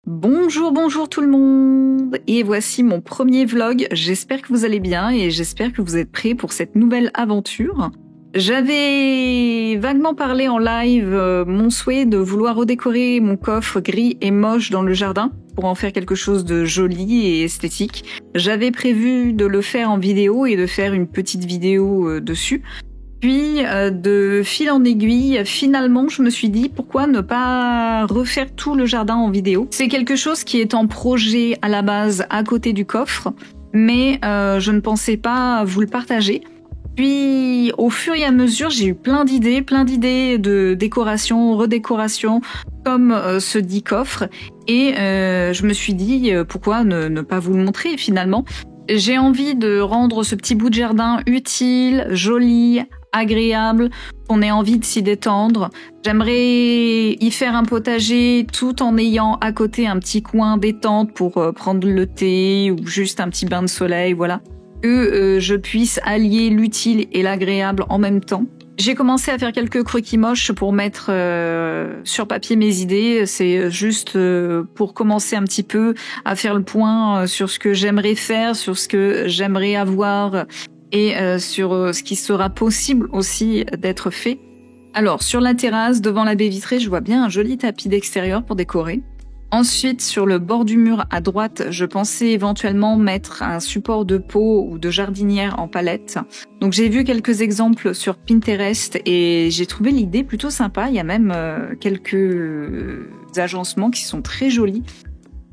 Bonjour tout le monde. Et voici mon premier vlog. J'espère que vous allez bien et j'espère que vous êtes prêts pour cette nouvelle aventure. J'avais vaguement parlé en live mon souhait de vouloir redécorer mon coffre gris et moche dans le jardin pour en faire quelque chose de joli et esthétique. J'avais prévu de le faire en vidéo et de faire une petite vidéo dessus. Puis, de fil en aiguille, finalement, je me suis dit pourquoi ne pas refaire tout le jardin en vidéo. C'est quelque chose qui est en projet à la base à côté du coffre, mais je ne pensais pas vous le partager. Puis, au fur et à mesure, j'ai eu plein d'idées de décoration, redécoration, comme ce dit coffre, et je me suis dit pourquoi ne pas vous le montrer finalement. J'ai envie de rendre ce petit bout de jardin utile, joli, agréable, qu'on ait envie de s'y détendre. J'aimerais y faire un potager tout en ayant à côté un petit coin détente pour prendre le thé ou juste un petit bain de soleil, voilà. Que je puisse allier l'utile et l'agréable en même temps. J'ai commencé à faire quelques croquis moches pour mettre sur papier mes idées. C'est juste pour commencer un petit peu à faire le point sur ce que j'aimerais faire, sur ce que j'aimerais avoir et sur ce qui sera possible aussi d'être fait. Alors, sur la terrasse, devant la baie vitrée, je vois bien un joli tapis d'extérieur pour décorer. Ensuite, sur le bord du mur à droite, je pensais éventuellement mettre un support de pot ou de jardinière en palette. Donc j'ai vu quelques exemples sur Pinterest et j'ai trouvé l'idée plutôt sympa. Il y a même quelques agencements qui sont très jolis.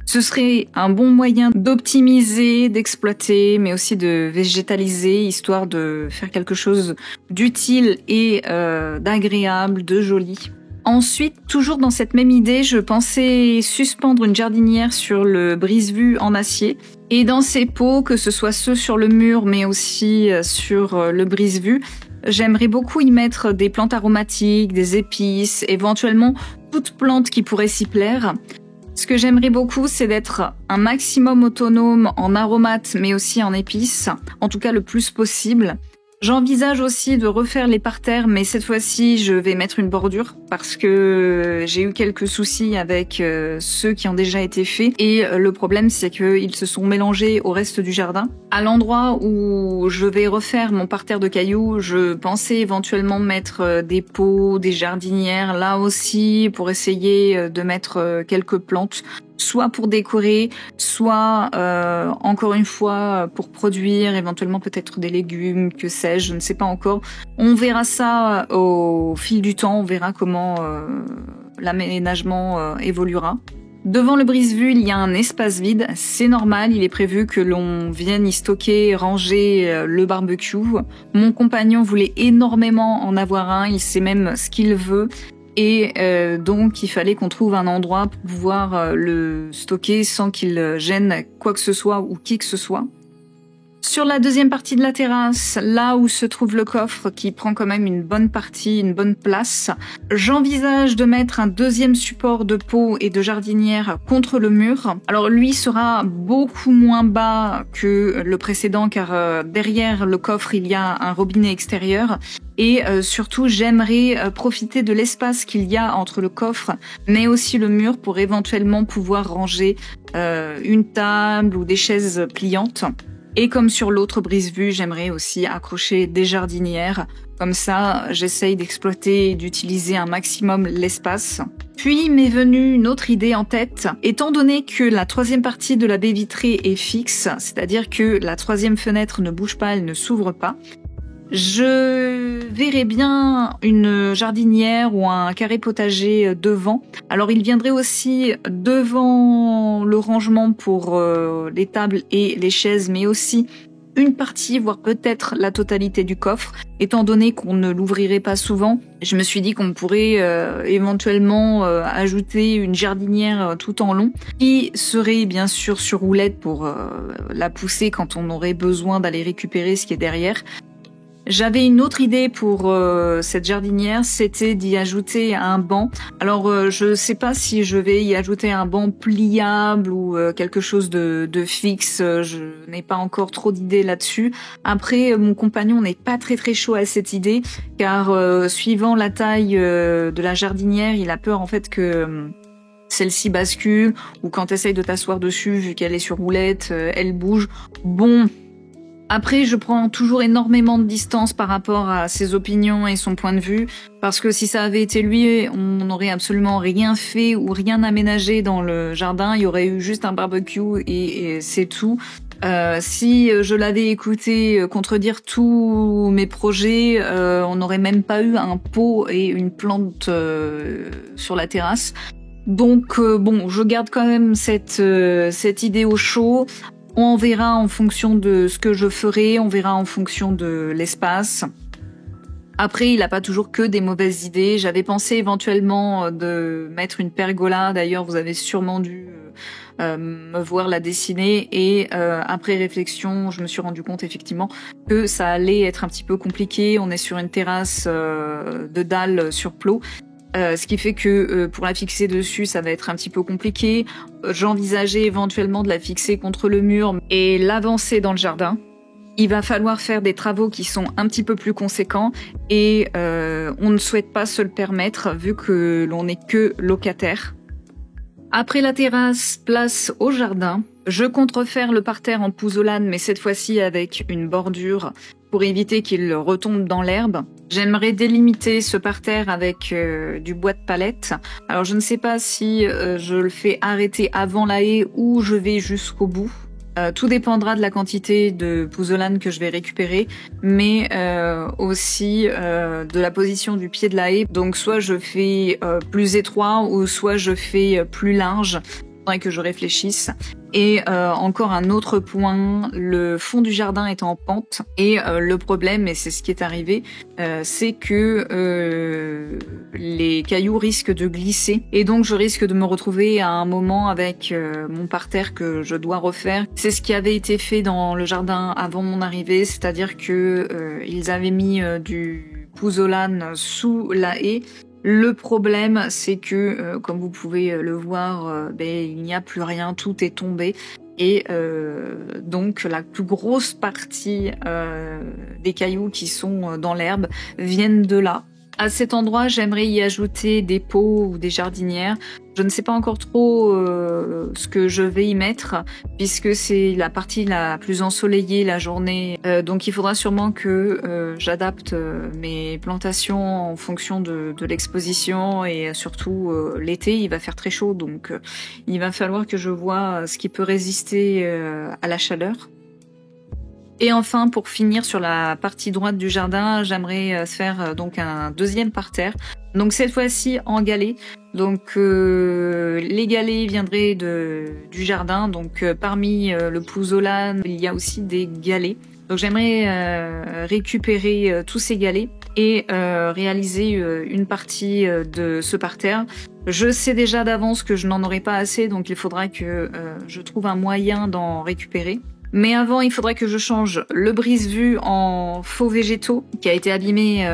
Ce serait un bon moyen d'optimiser, d'exploiter, mais aussi de végétaliser, histoire de faire quelque chose d'utile et d'agréable, de joli. Ensuite, toujours dans cette même idée, je pensais suspendre une jardinière sur le brise-vue en acier. Et dans ces pots, que ce soit ceux sur le mur, mais aussi sur le brise-vue, j'aimerais beaucoup y mettre des plantes aromatiques, des épices, éventuellement toute plante qui pourrait s'y plaire. Ce que j'aimerais beaucoup, c'est d'être un maximum autonome en aromates, mais aussi en épices, en tout cas le plus possible. J'envisage aussi de refaire les parterres, mais cette fois-ci, je vais mettre une bordure parce que j'ai eu quelques soucis avec ceux qui ont déjà été faits. Et le problème, c'est qu'ils se sont mélangés au reste du jardin. À l'endroit où je vais refaire mon parterre de cailloux, je pensais éventuellement mettre des pots, des jardinières, là aussi, pour essayer de mettre quelques plantes. Soit pour décorer, soit encore une fois pour produire éventuellement peut-être des légumes, que sais-je, je ne sais pas encore. On verra ça au fil du temps, on verra comment l'aménagement évoluera. Devant le brise-vue, il y a un espace vide, c'est normal, il est prévu que l'on vienne y stocker, ranger le barbecue. Mon compagnon voulait énormément en avoir un, il sait même ce qu'il veut. Et donc, il fallait qu'on trouve un endroit pour pouvoir le stocker sans qu'il gêne quoi que ce soit ou qui que ce soit. Sur la deuxième partie de la terrasse, là où se trouve le coffre, qui prend quand même une bonne partie, une bonne place, j'envisage de mettre un deuxième support de pot et de jardinière contre le mur. Alors lui sera beaucoup moins bas que le précédent car derrière le coffre, il y a un robinet extérieur. Et surtout, j'aimerais profiter de l'espace qu'il y a entre le coffre, mais aussi le mur pour éventuellement pouvoir ranger une table ou des chaises pliantes. Et comme sur l'autre brise-vue, j'aimerais aussi accrocher des jardinières. Comme ça, j'essaye d'exploiter et d'utiliser un maximum l'espace. Puis m'est venue une autre idée en tête. Étant donné que la troisième partie de la baie vitrée est fixe, c'est-à-dire que la troisième fenêtre ne bouge pas, elle ne s'ouvre pas, je verrais bien une jardinière ou un carré potager devant. Alors il viendrait aussi devant le rangement pour les tables et les chaises, mais aussi une partie, voire peut-être la totalité du coffre. Étant donné qu'on ne l'ouvrirait pas souvent, je me suis dit qu'on pourrait éventuellement ajouter une jardinière tout en long, qui serait bien sûr sur roulette pour la pousser quand on aurait besoin d'aller récupérer ce qui est derrière. J'avais une autre idée pour cette jardinière, c'était d'y ajouter un banc. Alors je sais pas si je vais y ajouter un banc pliable ou quelque chose de fixe, je n'ai pas encore trop d'idées là-dessus. Après, mon compagnon n'est pas très chaud à cette idée, car suivant la taille de la jardinière, il a peur en fait que celle-ci bascule, ou quand tu essayes de t'asseoir dessus, vu qu'elle est sur roulette, elle bouge. Bon, après, je prends toujours énormément de distance par rapport à ses opinions et son point de vue, parce que si ça avait été lui, on n'aurait absolument rien fait ou rien aménagé dans le jardin. Il y aurait eu juste un barbecue et c'est tout. Si je l'avais écouté contredire tous mes projets, on n'aurait même pas eu un pot et une plante sur la terrasse. Donc bon, je garde quand même cette idée au chaud. On verra en fonction de ce que je ferai, on verra en fonction de l'espace. Après, il n'a pas toujours que des mauvaises idées. J'avais pensé éventuellement de mettre une pergola. D'ailleurs, vous avez sûrement dû me voir la dessiner. Et après réflexion, je me suis rendu compte effectivement que ça allait être un petit peu compliqué. On est sur une terrasse de dalles sur plot. Ce qui fait que pour la fixer dessus, ça va être un petit peu compliqué. J'envisageais éventuellement de la fixer contre le mur et l'avancer dans le jardin. Il va falloir faire des travaux qui sont un petit peu plus conséquents et on ne souhaite pas se le permettre vu que l'on n'est que locataire. Après la terrasse, place au jardin. Je compte refaire le parterre en pouzzolane, mais cette fois-ci avec une bordure pour éviter qu'il retombe dans l'herbe. J'aimerais délimiter ce parterre avec du bois de palette. Alors je ne sais pas si je le fais arrêter avant la haie ou je vais jusqu'au bout. Tout dépendra de la quantité de pouzzolane que je vais récupérer, mais aussi de la position du pied de la haie. Donc soit je fais plus étroit ou soit je fais plus large. Il faudrait que je réfléchisse. Et encore un autre point, le fond du jardin est en pente et le problème, et c'est ce qui est arrivé, c'est que les cailloux risquent de glisser et donc je risque de me retrouver à un moment avec mon parterre que je dois refaire. C'est ce qui avait été fait dans le jardin avant mon arrivée, c'est-à-dire que ils avaient mis du pouzzolane sous la haie. Le problème, c'est que, comme vous pouvez le voir, il n'y a plus rien, tout est tombé. Et donc, la plus grosse partie des cailloux qui sont dans l'herbe viennent de là. À cet endroit, j'aimerais y ajouter des pots ou des jardinières. Je ne sais pas encore trop ce que je vais y mettre, puisque c'est la partie la plus ensoleillée la journée. Donc il faudra sûrement que j'adapte mes plantations en fonction de l'exposition et surtout l'été, il va faire très chaud, donc il va falloir que je vois ce qui peut résister à la chaleur. Et enfin, pour finir sur la partie droite du jardin, j'aimerais faire donc un deuxième parterre. Donc cette fois-ci en galets. Donc les galets viendraient du jardin. Donc parmi le pouzzolane, il y a aussi des galets. Donc j'aimerais récupérer tous ces galets et réaliser une partie de ce parterre. Je sais déjà d'avance que je n'en aurai pas assez, donc il faudra que je trouve un moyen d'en récupérer. Mais avant, il faudrait que je change le brise-vue en faux végétaux qui a été abîmé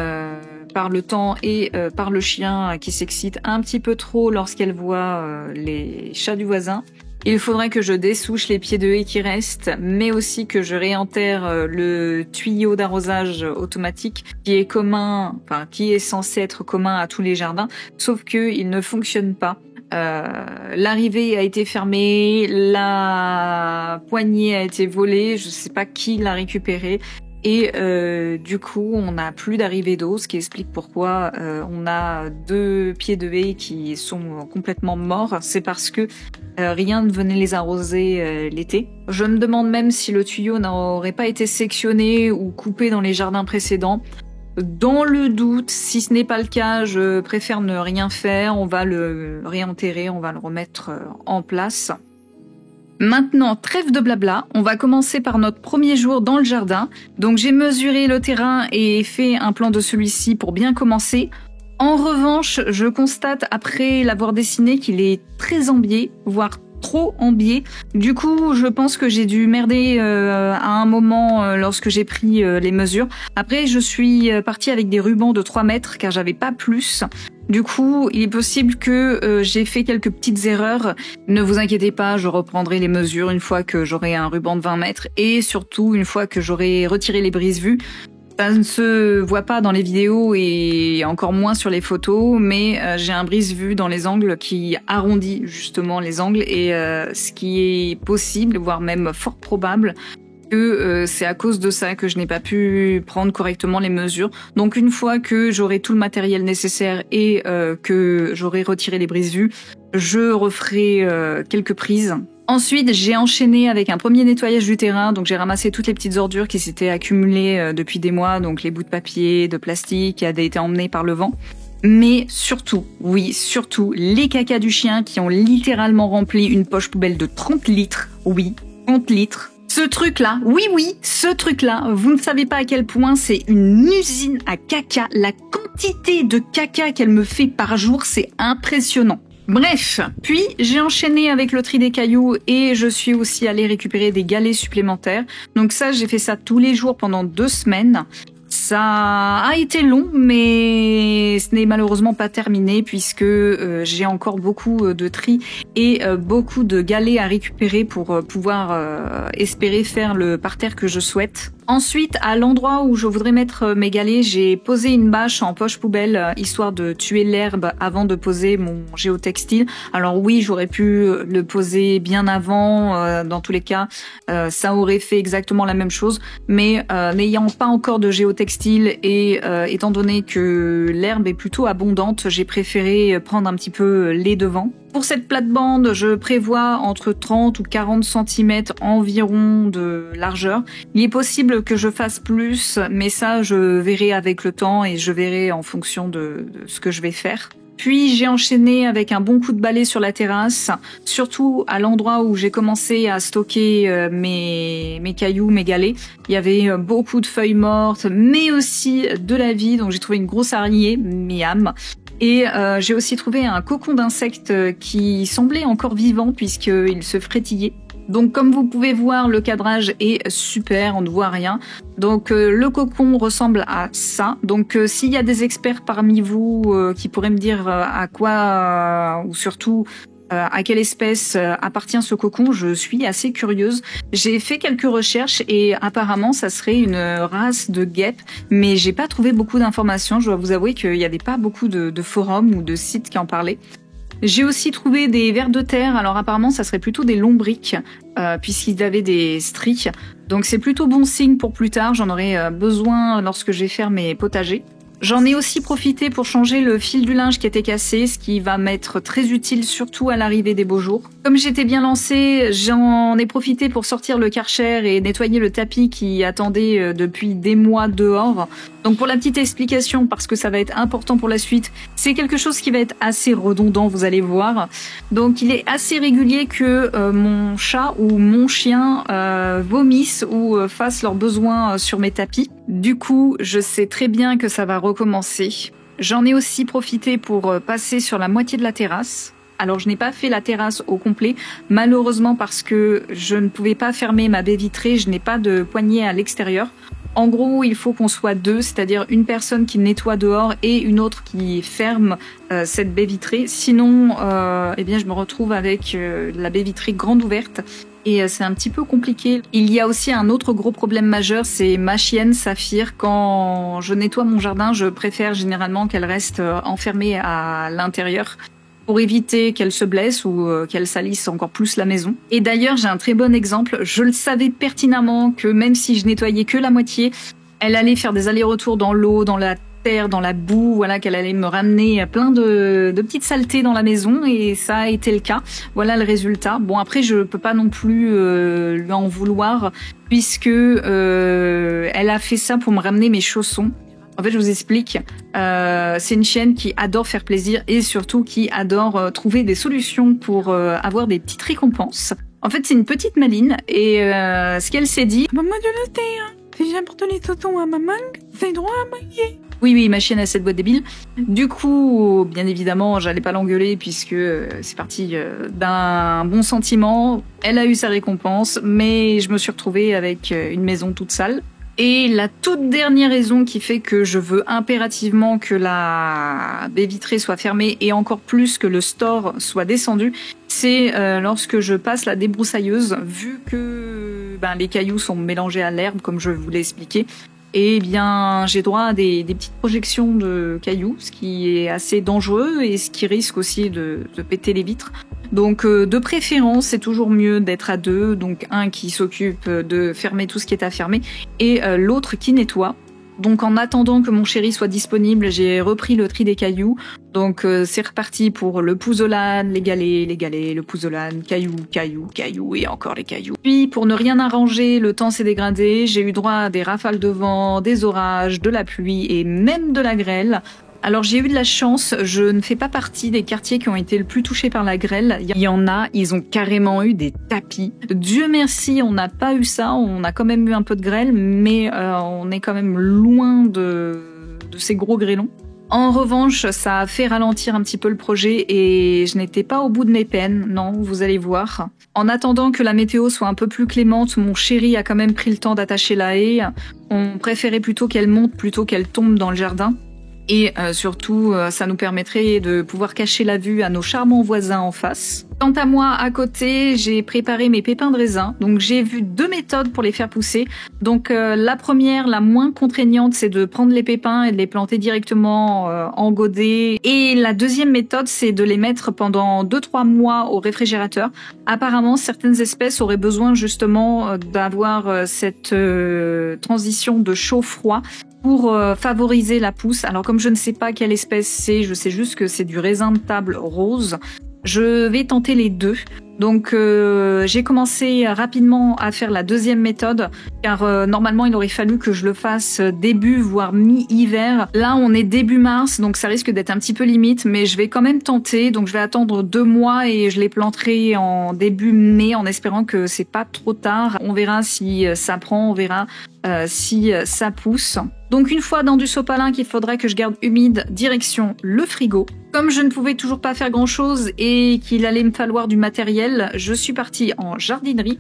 par le temps et par le chien qui s'excite un petit peu trop lorsqu'elle voit les chats du voisin. Il faudrait que je dessouche les pieds de haie qui restent, mais aussi que je réenterre le tuyau d'arrosage automatique qui est commun, enfin qui est censé être commun à tous les jardins, sauf que il ne fonctionne pas. L'arrivée a été fermée, la poignée a été volée, je sais pas qui l'a récupérée et du coup on n'a plus d'arrivée d'eau, ce qui explique pourquoi on a 2 pieds de haie qui sont complètement morts. C'est parce que rien ne venait les arroser l'été. Je me demande même si le tuyau n'aurait pas été sectionné ou coupé dans les jardins précédents. Dans le doute, si ce n'est pas le cas, je préfère ne rien faire. On va le réenterrer, on va le remettre en place. Maintenant, trêve de blabla, on va commencer par notre premier jour dans le jardin. Donc j'ai mesuré le terrain et fait un plan de celui-ci pour bien commencer. En revanche, je constate après l'avoir dessiné qu'il est très en biais, voire trop en biais. Du coup, je pense que j'ai dû merder à un moment lorsque j'ai pris les mesures. Après, je suis partie avec des rubans de 3 mètres car j'avais pas plus. Du coup, il est possible que j'ai fait quelques petites erreurs. Ne vous inquiétez pas, je reprendrai les mesures une fois que j'aurai un ruban de 20 mètres et surtout une fois que j'aurai retiré les brise-vues. Ça ne se voit pas dans les vidéos et encore moins sur les photos, mais j'ai un brise-vue dans les angles qui arrondit justement les angles et ce qui est possible, voire même fort probable, que c'est à cause de ça que je n'ai pas pu prendre correctement les mesures. Donc une fois que j'aurai tout le matériel nécessaire et que j'aurai retiré les brise-vues, je referai quelques prises. Ensuite, j'ai enchaîné avec un premier nettoyage du terrain, donc j'ai ramassé toutes les petites ordures qui s'étaient accumulées depuis des mois, donc les bouts de papier, de plastique qui avaient été emmenés par le vent. Mais surtout, oui, surtout, les cacas du chien qui ont littéralement rempli une poche poubelle de 30 litres. Oui, 30 litres. Ce truc-là, oui, ce truc-là, vous ne savez pas à quel point c'est une usine à caca. La quantité de caca qu'elle me fait par jour, c'est impressionnant. Bref, puis j'ai enchaîné avec le tri des cailloux et je suis aussi allée récupérer des galets supplémentaires. Donc ça, j'ai fait ça tous les jours pendant 2 semaines. Ça a été long, mais ce n'est malheureusement pas terminé puisque j'ai encore beaucoup de tri et beaucoup de galets à récupérer pour pouvoir espérer faire le parterre que je souhaite. Ensuite, à l'endroit où je voudrais mettre mes galets, j'ai posé une bâche en poche poubelle histoire de tuer l'herbe avant de poser mon géotextile. Alors oui, j'aurais pu le poser bien avant. Dans tous les cas, ça aurait fait exactement la même chose. Mais n'ayant pas encore de géotextile et étant donné que l'herbe est plutôt abondante, j'ai préféré prendre un petit peu les devants. Pour cette plate-bande, je prévois entre 30 ou 40 cm environ de largeur. Il est possible que je fasse plus, mais ça, je verrai avec le temps et je verrai en fonction de ce que je vais faire. Puis j'ai enchaîné avec un bon coup de balai sur la terrasse, surtout à l'endroit où j'ai commencé à stocker mes cailloux, mes galets. Il y avait beaucoup de feuilles mortes, mais aussi de la vie, donc j'ai trouvé une grosse araignée, miam. Et j'ai aussi trouvé un cocon d'insectes qui semblait encore vivant puisqu'il se frétillait. Donc comme vous pouvez voir, le cadrage est super, on ne voit rien. Donc le cocon ressemble à ça. Donc s'il y a des experts parmi vous qui pourraient me dire à quoi ou surtout à quelle espèce appartient ce cocon, je suis assez curieuse. J'ai fait quelques recherches et apparemment ça serait une race de guêpe, mais j'ai pas trouvé beaucoup d'informations. Je dois vous avouer qu'il n'y avait pas beaucoup de forums ou de sites qui en parlaient. J'ai aussi trouvé des vers de terre, alors apparemment ça serait plutôt des lombrics, puisqu'ils avaient des stries. Donc c'est plutôt bon signe pour plus tard, j'en aurai besoin lorsque je vais faire mes potagers. J'en ai aussi profité pour changer le fil du linge qui était cassé, ce qui va m'être très utile surtout à l'arrivée des beaux jours. Comme j'étais bien lancée, j'en ai profité pour sortir le Karcher et nettoyer le tapis qui attendait depuis des mois dehors. Donc pour la petite explication, parce que ça va être important pour la suite, c'est quelque chose qui va être assez redondant, vous allez voir. Donc il est assez régulier que mon chat ou mon chien vomissent ou fassent leurs besoins sur mes tapis. Du coup, je sais très bien que ça va recommencer. J'en ai aussi profité pour passer sur la moitié de la terrasse. Alors je n'ai pas fait la terrasse au complet, malheureusement parce que je ne pouvais pas fermer ma baie vitrée, je n'ai pas de poignée à l'extérieur. En gros, il faut qu'on soit 2, c'est-à-dire une personne qui nettoie dehors et une autre qui ferme cette baie vitrée. Sinon, eh bien, je me retrouve avec la baie vitrée grande ouverte et c'est un petit peu compliqué. Il y a aussi un autre gros problème majeur, c'est ma chienne Saphir. Quand je nettoie mon jardin, je préfère généralement qu'elle reste enfermée à l'intérieur pour éviter qu'elle se blesse ou qu'elle salisse encore plus la maison. Et d'ailleurs, j'ai un très bon exemple. Je le savais pertinemment que même si je nettoyais que la moitié, elle allait faire des allers-retours dans l'eau, dans la terre, dans la boue, voilà, qu'elle allait me ramener plein de petites saletés dans la maison et ça a été le cas. Voilà le résultat. Bon, après, je peux pas non plus lui en vouloir puisque elle a fait ça pour me ramener mes chaussons. En fait, je vous explique, c'est une chienne qui adore faire plaisir et surtout qui adore trouver des solutions pour avoir des petites récompenses. En fait, c'est une petite maline et ce qu'elle s'est dit... Maman de la terre, si j'apporte les tontons à maman, c'est droit à mailler. Oui, ma chienne a cette boîte débile. Du coup, bien évidemment, j'allais pas l'engueuler puisque c'est parti d'un bon sentiment. Elle a eu sa récompense, mais je me suis retrouvée avec une maison toute sale. Et la toute dernière raison qui fait que je veux impérativement que la baie vitrée soit fermée et encore plus que le store soit descendu, c'est lorsque je passe la débroussailleuse, vu que les cailloux sont mélangés à l'herbe, comme je vous l'ai expliqué, et bien j'ai droit à des petites projections de cailloux, ce qui est assez dangereux et ce qui risque aussi de péter les vitres. Donc de préférence, c'est toujours mieux d'être à deux, donc un qui s'occupe de fermer tout ce qui est à fermer et l'autre qui nettoie. Donc en attendant que mon chéri soit disponible, j'ai repris le tri des cailloux. Donc c'est reparti pour le pouzzolane, les galets, le pouzzolane, cailloux et encore les cailloux. Puis pour ne rien arranger, le temps s'est dégradé, j'ai eu droit à des rafales de vent, des orages, de la pluie et même de la grêle. Alors j'ai eu de la chance, je ne fais pas partie des quartiers qui ont été le plus touchés par la grêle. Il y en a, ils ont carrément eu des tapis. Dieu merci, on n'a pas eu ça, on a quand même eu un peu de grêle, mais on est quand même loin de ces gros grêlons. En revanche, ça a fait ralentir un petit peu le projet et je n'étais pas au bout de mes peines, non, vous allez voir. En attendant que la météo soit un peu plus clémente, mon chéri a quand même pris le temps d'attacher la haie. On préférait plutôt qu'elle monte plutôt qu'elle tombe dans le jardin. Et surtout, ça nous permettrait de pouvoir cacher la vue à nos charmants voisins en face. Quant à moi, à côté, j'ai préparé mes pépins de raisin. Donc j'ai vu 2 méthodes pour les faire pousser. Donc la première, la moins contraignante, c'est de prendre les pépins et de les planter directement en godet. Et la deuxième méthode, c'est de les mettre pendant 2-3 mois au réfrigérateur. Apparemment, certaines espèces auraient besoin justement d'avoir cette transition de chaud-froid pour favoriser la pousse. Alors comme je ne sais pas quelle espèce c'est, je sais juste que c'est du raisin de table rose. Je vais tenter les deux. Donc j'ai commencé rapidement à faire la deuxième méthode car normalement il aurait fallu que je le fasse début voire mi-hiver. Là on est début mars donc ça risque d'être un petit peu limite mais je vais quand même tenter. Donc je vais attendre 2 mois et je les planterai en début mai en espérant que c'est pas trop tard. On verra si ça prend, on verra si ça pousse. Donc une fois dans du sopalin qu'il faudrait que je garde humide, direction le frigo. Comme je ne pouvais toujours pas faire grand chose et qu'il allait me falloir du matériel, je suis partie en jardinerie.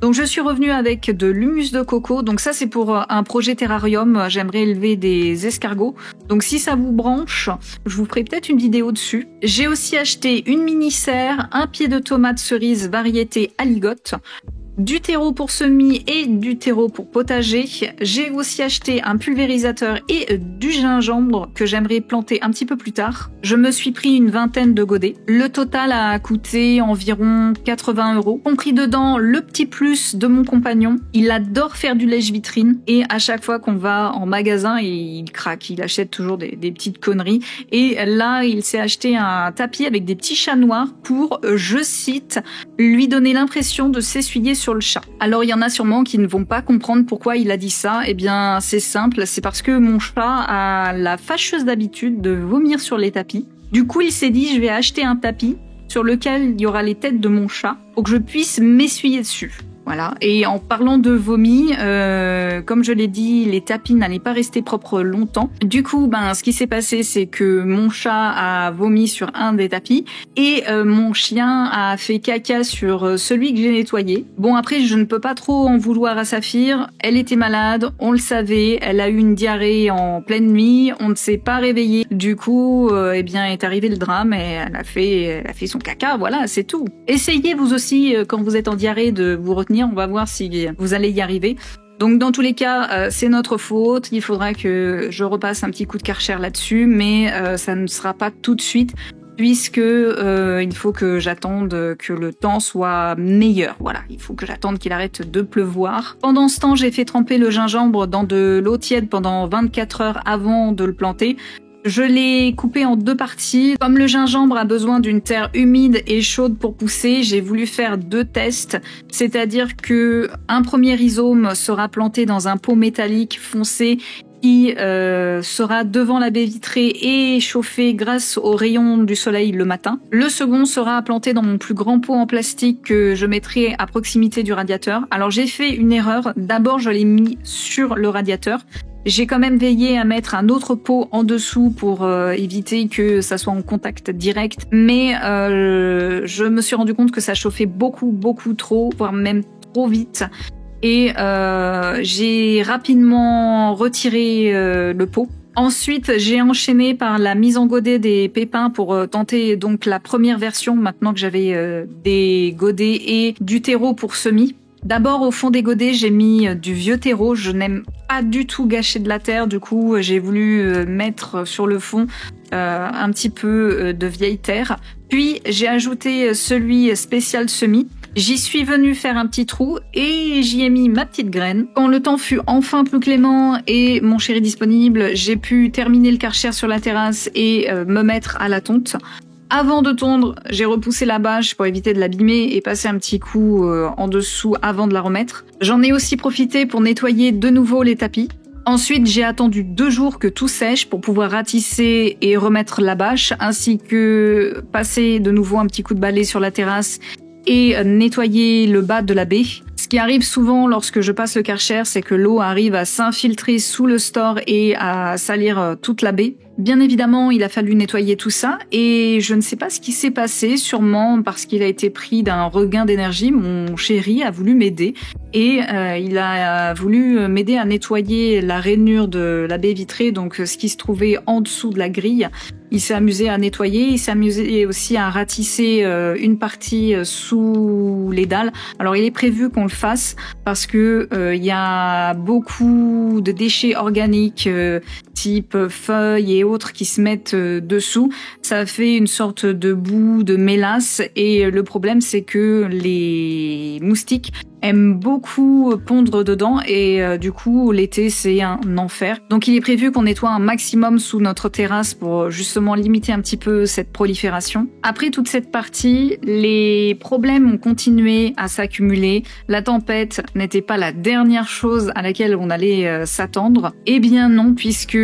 Donc je suis revenue avec de l'humus de coco. Donc ça c'est pour un projet terrarium, j'aimerais élever des escargots. Donc si ça vous branche, je vous ferai peut-être une vidéo dessus. J'ai aussi acheté une mini serre, un pied de tomate cerise variété aligote, du terreau pour semis et du terreau pour potager. J'ai aussi acheté un pulvérisateur et du gingembre que j'aimerais planter un petit peu plus tard. Je me suis pris une 20aine de godets. Le total a coûté environ 80 €, compris dedans le petit plus de mon compagnon. Il adore faire du lèche-vitrine et à chaque fois qu'on va en magasin, il craque, il achète toujours des petites conneries. Et là, il s'est acheté un tapis avec des petits chats noirs pour, je cite, lui donner l'impression de s'essuyer sur le chat. Alors il y en a sûrement qui ne vont pas comprendre pourquoi il a dit ça. Eh bien c'est simple, c'est parce que mon chat a la fâcheuse habitude de vomir sur les tapis. Du coup il s'est dit je vais acheter un tapis sur lequel il y aura les têtes de mon chat pour que je puisse m'essuyer dessus. Voilà. Et en parlant de vomi, comme je l'ai dit, les tapis n'allaient pas rester propres longtemps. Du coup, ce qui s'est passé, c'est que mon chat a vomi sur un des tapis et mon chien a fait caca sur celui que j'ai nettoyé. Bon, après, je ne peux pas trop en vouloir à Saphir. Elle était malade, on le savait. Elle a eu une diarrhée en pleine nuit. On ne s'est pas réveillé. Du coup, est arrivé le drame et elle a fait son caca. Voilà, c'est tout. Essayez vous aussi, quand vous êtes en diarrhée, de vous retenir. On va voir si vous allez y arriver. Donc dans tous les cas, c'est notre faute. Il faudra que je repasse un petit coup de Karcher là-dessus, mais ça ne sera pas tout de suite puisque il faut que j'attende que le temps soit meilleur. Voilà, il faut que j'attende qu'il arrête de pleuvoir. Pendant ce temps, j'ai fait tremper le gingembre dans de l'eau tiède pendant 24 heures avant de le planter. Je l'ai coupé en 2 parties. Comme le gingembre a besoin d'une terre humide et chaude pour pousser, j'ai voulu faire 2 tests. C'est-à-dire que un premier rhizome sera planté dans un pot métallique foncé qui sera devant la baie vitrée et chauffé grâce aux rayons du soleil le matin. Le second sera planté dans mon plus grand pot en plastique que je mettrai à proximité du radiateur. Alors j'ai fait une erreur. D'abord, je l'ai mis sur le radiateur. J'ai quand même veillé à mettre un autre pot en dessous pour éviter que ça soit en contact direct. Mais je me suis rendu compte que ça chauffait beaucoup trop, voire même trop vite. Et j'ai rapidement retiré le pot. Ensuite, j'ai enchaîné par la mise en godet des pépins pour tenter donc la première version, maintenant que j'avais des godets et du terreau pour semis. D'abord, au fond des godets, j'ai mis du vieux terreau. Je n'aime pas du tout gâcher de la terre. Du coup, j'ai voulu mettre sur le fond un petit peu de vieille terre. Puis, j'ai ajouté celui spécial semis. J'y suis venue faire un petit trou et j'y ai mis ma petite graine. Quand le temps fut enfin plus clément et mon chéri disponible, j'ai pu terminer le Karcher sur la terrasse et me mettre à la tonte. Avant de tondre, j'ai repoussé la bâche pour éviter de l'abîmer et passer un petit coup en dessous avant de la remettre. J'en ai aussi profité pour nettoyer de nouveau les tapis. Ensuite, j'ai attendu 2 jours que tout sèche pour pouvoir ratisser et remettre la bâche, ainsi que passer de nouveau un petit coup de balai sur la terrasse et nettoyer le bas de la baie. Ce qui arrive souvent lorsque je passe le Karcher, c'est que l'eau arrive à s'infiltrer sous le store et à salir toute la baie. Bien évidemment, il a fallu nettoyer tout ça et je ne sais pas ce qui s'est passé, sûrement parce qu'il a été pris d'un regain d'énergie. Mon chéri a voulu m'aider et il a voulu m'aider à nettoyer la rainure de la baie vitrée, donc ce qui se trouvait en dessous de la grille. Il s'est amusé à nettoyer, il s'est amusé aussi à ratisser une partie sous les dalles. Alors il est prévu qu'on le fasse parce que il y a beaucoup de déchets organiques type feuilles et autres qui se mettent dessous. Ça fait une sorte de boue, de mélasse et le problème c'est que les moustiques aiment beaucoup pondre dedans et du coup l'été c'est un enfer. Donc il est prévu qu'on nettoie un maximum sous notre terrasse pour justement limiter un petit peu cette prolifération. Après toute cette partie, les problèmes ont continué à s'accumuler. La tempête n'était pas la dernière chose à laquelle on allait s'attendre. Eh bien non, puisque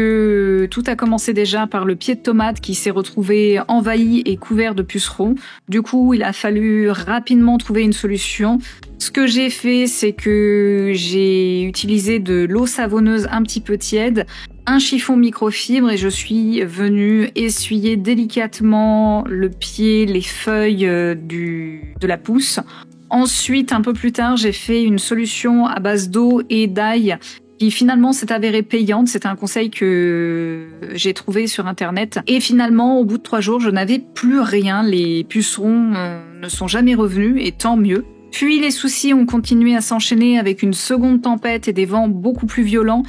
tout a commencé déjà par le pied de tomate qui s'est retrouvé envahi et couvert de pucerons. Du coup, il a fallu rapidement trouver une solution. Ce que j'ai fait, c'est que j'ai utilisé de l'eau savonneuse un petit peu tiède, un chiffon microfibre et je suis venue essuyer délicatement le pied, les feuilles de la pousse. Ensuite, un peu plus tard, j'ai fait une solution à base d'eau et d'ail qui finalement s'est avérée payante. C'était un conseil que j'ai trouvé sur Internet. Et finalement, au bout de 3 jours, je n'avais plus rien. Les pucerons ne sont jamais revenus et tant mieux. Puis les soucis ont continué à s'enchaîner avec une seconde tempête et des vents beaucoup plus violents,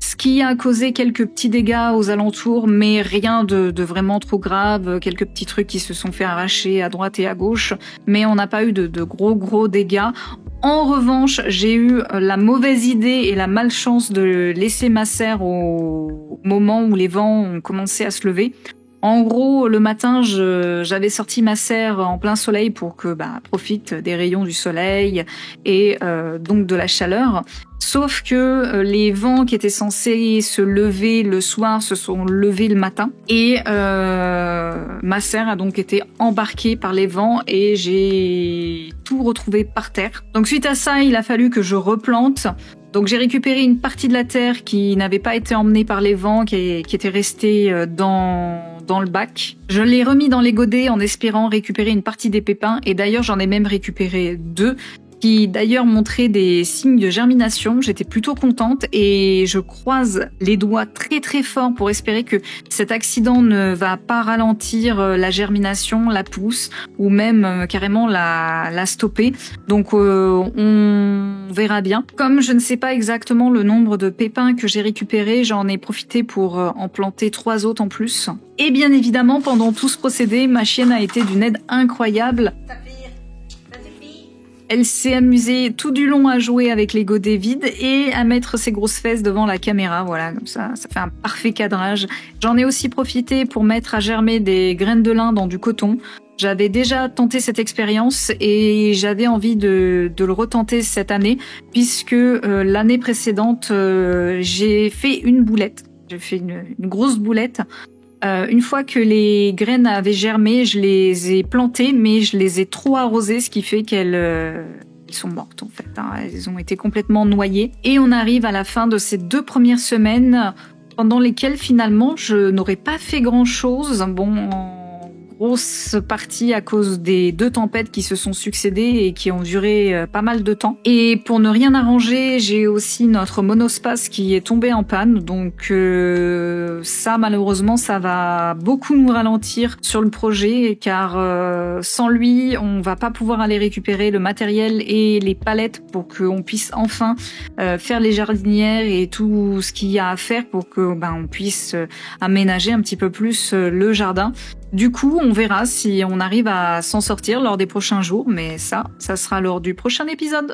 ce qui a causé quelques petits dégâts aux alentours, mais rien de vraiment trop grave, quelques petits trucs qui se sont fait arracher à droite et à gauche, mais on n'a pas eu de gros dégâts. En revanche, j'ai eu la mauvaise idée et la malchance de laisser ma serre au moment où les vents ont commencé à se lever. En gros, le matin, j'avais sorti ma serre en plein soleil pour que profite des rayons du soleil et donc de la chaleur. Sauf que les vents qui étaient censés se lever le soir se sont levés le matin et ma serre a donc été embarquée par les vents et j'ai tout retrouvé par terre. Donc suite à ça, il a fallu que je replante. Donc j'ai récupéré une partie de la terre qui n'avait pas été emmenée par les vents, qui était restée dans le bac. Je l'ai remis dans les godets en espérant récupérer une partie des pépins et d'ailleurs j'en ai même récupéré 2 qui d'ailleurs montraient des signes de germination. J'étais plutôt contente et je croise les doigts très fort pour espérer que cet accident ne va pas ralentir la germination, la pousse ou même carrément la stopper. Donc on verra bien. Comme je ne sais pas exactement le nombre de pépins que j'ai récupérés, j'en ai profité pour en planter 3 autres en plus. Et bien évidemment, pendant tout ce procédé, ma chienne a été d'une aide incroyable. Elle s'est amusée tout du long à jouer avec les godets vides et à mettre ses grosses fesses devant la caméra. Voilà, comme ça fait un parfait cadrage. J'en ai aussi profité pour mettre à germer des graines de lin dans du coton. J'avais déjà tenté cette expérience et j'avais envie de le retenter cette année puisque l'année précédente, j'ai fait une boulette. J'ai fait une grosse boulette. Une fois que les graines avaient germé, je les ai plantées, mais je les ai trop arrosées, ce qui fait qu'elles sont mortes en fait. Elles ont été complètement noyées. Et on arrive à la fin de ces 2 premières semaines, pendant lesquelles finalement je n'aurais pas fait grand-chose. Bon, en grosse partie à cause des 2 tempêtes qui se sont succédées et qui ont duré pas mal de temps. Et pour ne rien arranger, j'ai aussi notre monospace qui est tombé en panne, donc ça malheureusement ça va beaucoup nous ralentir sur le projet, car sans lui on va pas pouvoir aller récupérer le matériel et les palettes pour qu'on puisse enfin faire les jardinières et tout ce qu'il y a à faire pour que on puisse aménager un petit peu plus le jardin. Du coup, on verra si on arrive à s'en sortir lors des prochains jours, mais ça sera lors du prochain épisode.